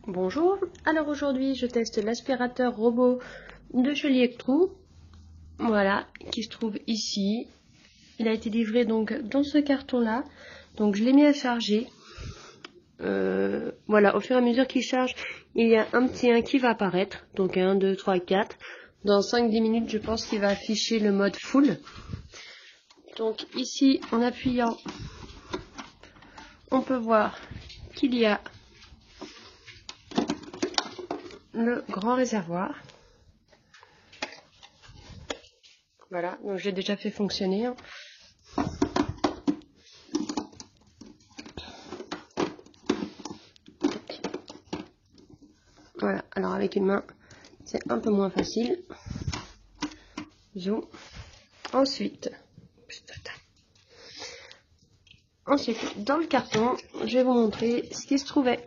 Bonjour, alors aujourd'hui je teste l'aspirateur robot de chez Electrou, voilà, qui se trouve ici. Il a été livré donc dans ce carton là, donc je l'ai mis à charger. Voilà, au fur et à mesure qu'il charge, il y a un petit 1 qui va apparaître, donc 1, 2, 3, 4. Dans 5-10 minutes je pense qu'il va afficher le mode full. Donc ici en appuyant, on peut voir qu'il y a le grand réservoir. Voilà, donc j'ai déjà fait fonctionner. Voilà, alors avec une main, c'est un peu moins facile. Zoom. Ensuite, dans le carton, je vais vous montrer ce qui se trouvait.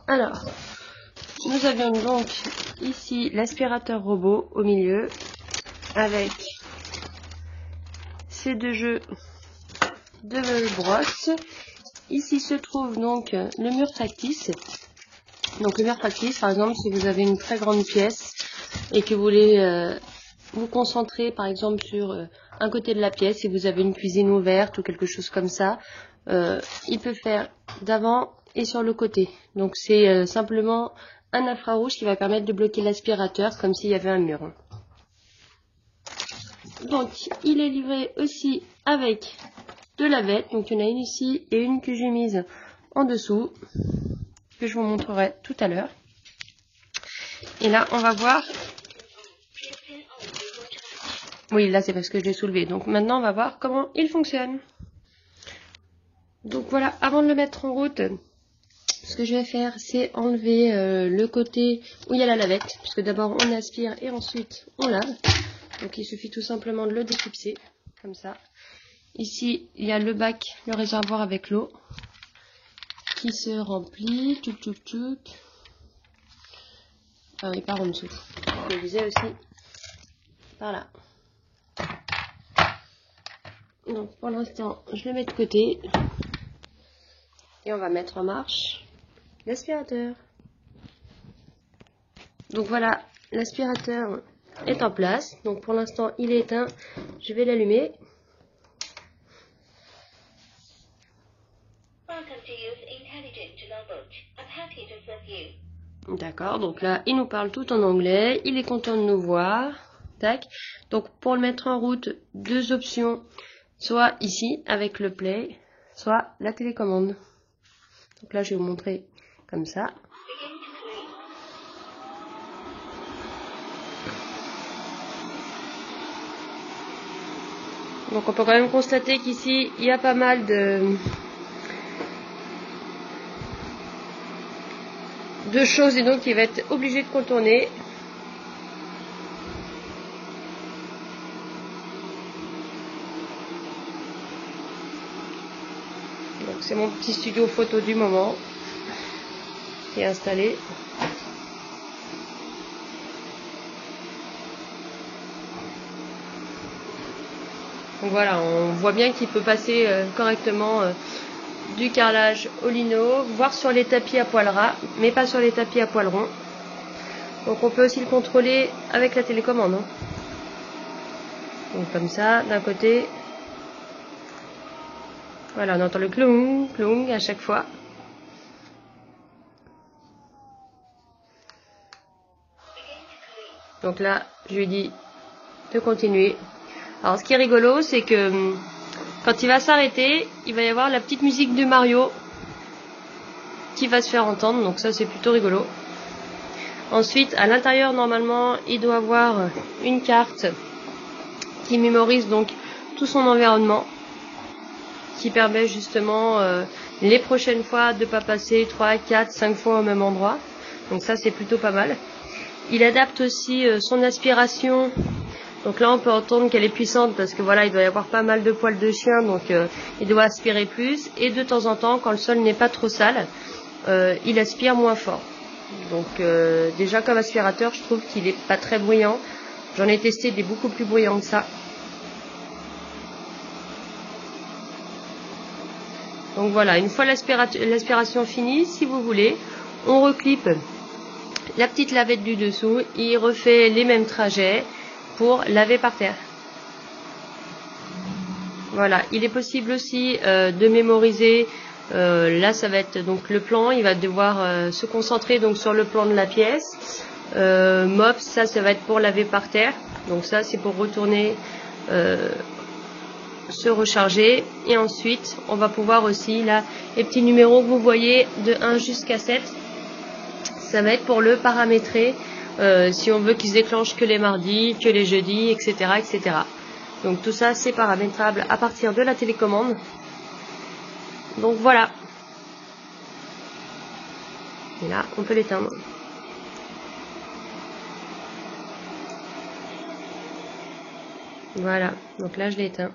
Alors, nous avions donc ici l'aspirateur robot au milieu avec ces deux jeux de brosse. Ici se trouve donc le mur factice. Donc le mur factice, par exemple, si vous avez une très grande pièce et que vous voulez vous concentrer par exemple sur un côté de la pièce, si vous avez une cuisine ouverte ou quelque chose comme ça, il peut faire d'avant et sur le côté. Donc c'est simplement un infrarouge qui va permettre de bloquer l'aspirateur comme s'il y avait un mur. Donc il est livré aussi avec de la vette, donc il y en a une ici et une que j'ai mise en dessous, que je vous montrerai tout à l'heure. Et là on va voir. Oui, là c'est parce que je l'ai soulevé. Donc maintenant on va voir comment il fonctionne. Donc voilà, avant de le mettre en route, ce que je vais faire c'est enlever le côté où il y a la lavette, puisque d'abord on aspire et ensuite on lave. Donc il suffit tout simplement de le déclipser, comme ça. Ici il y a le bac, le réservoir avec l'eau, qui se remplit, tchouk tchouk tchouk. Ah oui, par en dessous. Je le disais aussi, par là. Donc pour l'instant, je le mets de côté. Et on va mettre en marche l'aspirateur. Donc voilà, l'aspirateur est en place. Donc pour l'instant, il est éteint. Je vais l'allumer. D'accord, donc là, il nous parle tout en anglais. Il est content de nous voir. Tac. Donc pour le mettre en route, deux options. Soit ici, avec le play, soit la télécommande. Donc là, je vais vous montrer comme ça. Donc on peut quand même constater qu'ici, il y a pas mal de choses et donc il va être obligé de contourner. Donc c'est mon petit studio photo du moment qui est installé. Donc voilà, on voit bien qu'il peut passer correctement du carrelage au lino, voire sur les tapis à poil ras, mais pas sur les tapis à poil rond. Donc on peut aussi le contrôler avec la télécommande. Hein. Donc comme ça, d'un côté, voilà, on entend le cloung, cloung à chaque fois. Donc là, je lui dis de continuer. Alors ce qui est rigolo, c'est que quand il va s'arrêter, il va y avoir la petite musique de Mario qui va se faire entendre, donc ça c'est plutôt rigolo. Ensuite, à l'intérieur, normalement, il doit avoir une carte qui mémorise donc tout son environnement, qui permet justement les prochaines fois de ne pas passer 3, 4, 5 fois au même endroit. Donc ça c'est plutôt pas mal. Il adapte aussi son aspiration. Donc là on peut entendre qu'elle est puissante parce que voilà, il doit y avoir pas mal de poils de chien, donc il doit aspirer plus. Et de temps en temps, quand le sol n'est pas trop sale, il aspire moins fort. Donc déjà comme aspirateur, je trouve qu'il est pas très bruyant. J'en ai testé des beaucoup plus bruyants que ça. Donc voilà, une fois l'aspiration finie, si vous voulez, on reclipe la petite lavette du dessous, il refait les mêmes trajets pour laver par terre. Voilà, il est possible aussi de mémoriser. Là, ça va être donc le plan. Il va devoir se concentrer donc sur le plan de la pièce. Mop, ça va être pour laver par terre. Donc ça, c'est pour retourner, se recharger. Et ensuite, on va pouvoir aussi, là, les petits numéros que vous voyez de 1 jusqu'à 7, ça va être pour le paramétrer. Si on veut qu'il se déclenche que les mardis, que les jeudis, etc., etc. Donc tout ça, c'est paramétrable à partir de la télécommande. Donc voilà. Et là, on peut l'éteindre. Voilà. Donc là, je l'ai éteint.